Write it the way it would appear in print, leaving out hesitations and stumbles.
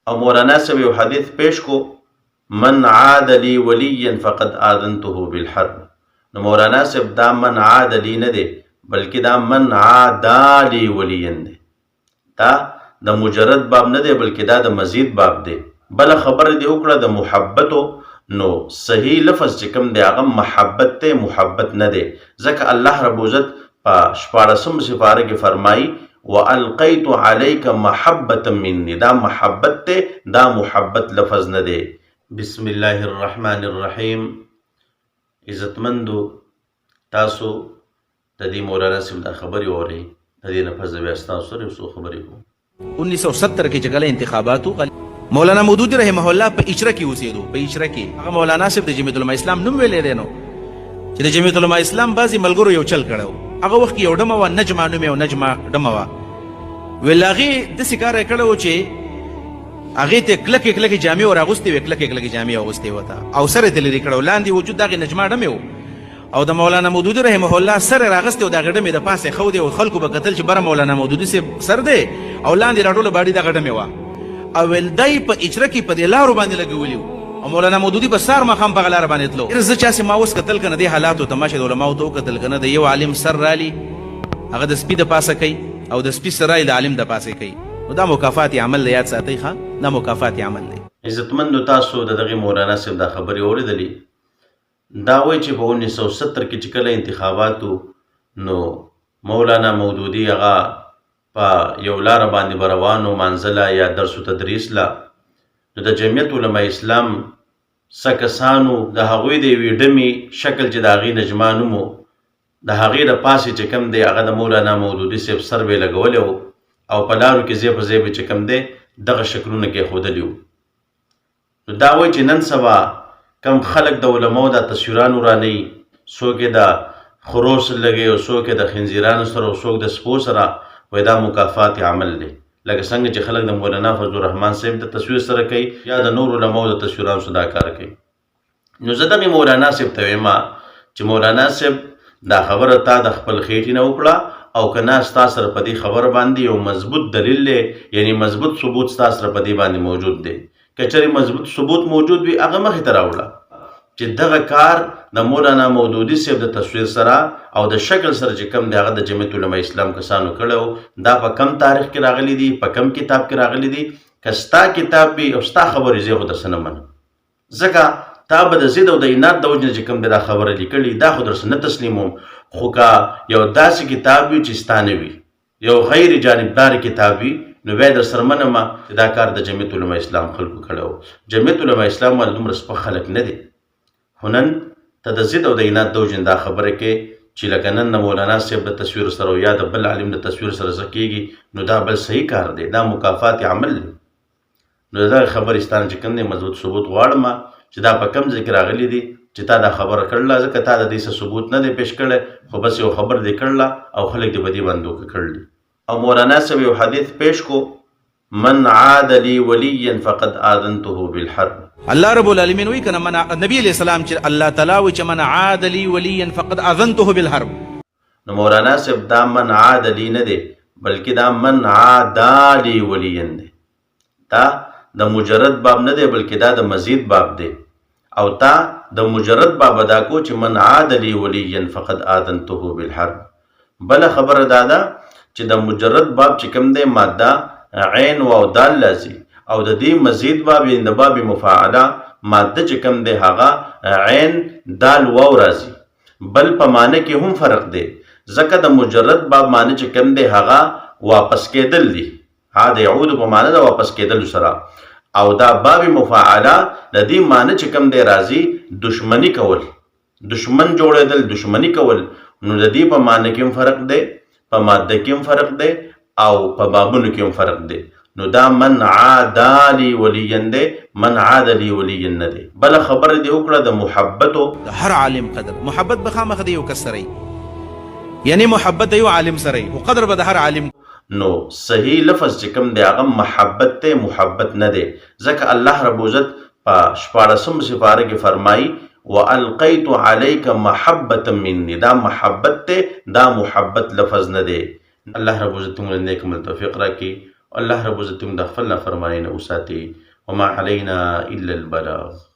او مولانا صاحب یو حدیث پیش کو، من عاد لی ولیا فقد آذنته بالحرب. نو مولانا صاحب دا من عاد لی نه دی بلکې دا من عادا لی ولیا دی. دا د مجرد باب نه دی بلکې دا د مزید باب دی. بل خبر دی وکړه د محبتو، نو صحیح لفظ چې کوم دی هغه محبت ته، محبت نه دی. ځکه الله رب عزت په 14 سپاره کې فرمایي والقیت علیک محبتا منی، دا محبت ته، دا محبت لفظ نه دی. بسم الله الرحمن الرحیم. عزتمندو تاسو د دې مولانا صاحب دا خبرې اورئ، د دې نه پس بیا ستاسو سره یو څو خبرې کوم. 1970 کې چې کله انتخاباتو مولانا مودودي رحمه الله په اجره کې اوسېدو. په اجره کې هغه مولانا صاحب د جمعیت العلماء اسلام نوم ویلې دی، نو چې د جمعیت العلماء اسلام بعضې ملګرو یو چل کړی. هغه وخت کې یو ډمه وه، نجمه نوم یې، نجمه ډمه وه. ویل هغې داسې کار یې کړی و چې هغې ته کلکې کلکې جامې ور اغوستې وې، کلکې کلکې جامې اغوستې وه ته، او سر یې ته لرې کړی و، لاندې وجود د هغې نجمه ډمې و، او د مولانا مودودي رحمه الله سر یې راغستی و، د هغې ډمې د پاسه یې ښودې و. خلکو به کتل چې بره مولانا مودودي صاحب سر دی او لاندې راټوله باډي دغه ډمې وه. او ویل دی په اجره کې په دې لارو باندې لګولي وو، او مولانا مودودي به سهار ماښام په هغه لاره باندې تلو. زه چاسې ما اوس کتل که نه دې حالاتو ته، ماشې د علماو ته وکتل که نه، د یو عالم سر رالي هغه د سپي د پاسه کوي، او د سپي سر رالي د عالم د پاسه کوي. نو دا مکافات عمل دی، یاد ساتئ ښه، دا مکافات عمل دی. عزتمندو تاسو د دغې مولانا صاحب دا خبرې اورېدلې. دا وایي چې په 1970 کې چې کله انتخاباتو، نو مولانا مودودي هغه په یو لاره باندې به روان و، مانځله یا درس و تدریس له. نو د جمعیت علماء اسلام څه کسانو د هغوی د یوې ډمې شکل چې د هغې نجما نوم و، د هغې د پاسې چې کوم دی هغه د مولانا مودودي صاحب سر به یې لګولی و، او په لارو کې ځای په ځای به چې کوم دی دغه شکلونه کېښودلي وو. نو دا وایي چې نن سبا کم خلک د علماو دا تصویرانو رانهیي، څوک یې د خرو سره لګوي، او څوک یې د خنزیرانو سره، او څوک د سپو سره. وایي دا مکافات عمل دی، لکه څنګه چې خلک د مولانا فضل الرحمن صاحب د تصویر سره کوي، یا د نور علماو د تصویرانو سره دا کار کوي. نو زه دغې مولانا صاحب ته وایم چې مولانا صاحب دا خبره تا د خپل خېټې نه وکړه، او که نه ستا سره په دې خبره باندې یو مضبوط دلیل دی، یعنی مضبوط ثبوت ستا سره په دې باندې موجود دی. که چېرې مضبوط ثبوت موجود وي هغه مخې ته راوړه چې دغه کار د مولانا مودودي صاحب د تصویر سره او د شکل سره چې کوم دی هغه د جمعیت علماء اسلام کسانو کړی و. دا په کم تاریخ کې راغلی دي، په کم کتاب کې راغلی دي. که ستا کتاب وي او ستا خبرې زه خو درسه نه منم، ځکه تا به د ضد او د عناد د وجې نه چې کوم دی دا خبره لیکلې، دا خو درسه نه تسلیموم. خو که یو داسې کتاب وي چې ستا نه وي، یو غیر جانبدار کتاب وي، نو بیا در سره منم چې دا کار د جمعیت علماء اسلام خلکو کړی و. جمعیت علماء اسلام والا دومره سپک خلک نه دی. خو نن ته د ضد او د عناد د وجې نه دا خبره کې چې لکه نن د مولانا صاحب د تصویر سره او یا د بل عالم د تصویر سره څه کېږي، نو دا بل صحیح کار دی، دا مکافات عمل دی. نو د دغه خبرې ستانه چې کوم دی مضبوط ثبوت غواړم چې دا په کوم ځای کې راغلی دي چې تا دا خبره کړله، ځکه تا د دې څه ثبوت نه دی پیش کړی، خو بس یو خبر دی کړله او خلک دې په دې باندې دوکه کړلي. او مولانا صاحب یو حدیث پیش کو، من عاد لی ولیا فقد آذنته بالحرب. الله رب العالمین وی کنه من نبی علیہ السلام چې الله تعالی وی چې من عاد لی ولیا فقد اذنته بالحرب. نو مولانا صاحب دا من عاد لی نه دی بلکې دا من عادا لی ولیا دی. دا د مجرد باب نه دی بلکې دا د مزید باب دی. او تا د مجرد باب ادا کو چې من عاد لی ولیا فقد آذنته بالحرب. بل خبره دا ده چې د مجرد باب چې کوم دی ماده عین او دال لازم، او د دې مزید باب یعنی د باب مفاعله ماده چې کوم دی هغه عین دال واو راځي. بل په معنی کې هم فرق دی، ځکه د مجرد باب معنی چې کوم دی هغه واپس کېدل دی، ها د یعود په معنی د واپس کېدل سره. او دا باب مفاعله د دې معنی چې کوم دی راځي دشمنی کول، دشمن جوړېدل، دشمنی کول. نو د دې په معنی کې هم فرق دی، په ماده کې هم فرق دی، او په بابونو کې هم فرق دی. نو دا من عادا لی ولیا دی، من عاد لی ولیا نه دی. بل خبر دی وکړه د محبتو، د هر عالم قدر محبت به خامخ د یو کس سره، یعنی محبت د یو عالم سره او قدر به د هر عالم. نو صحیح لفظ چې کوم دی هغه محبت ته، محبت نه دی. ځکه الله رب عزت په 14 سپاره کې فرمایي والقیت علیک محبتا منی، دا محبت ته، دا محبت لفظ نه دی. الله رب عزت موږ نیک عمل توفیق راکړي. الله رب عزت موږ د خپل نافرمانۍ نه وساتي. وما علینا الا البلاغ.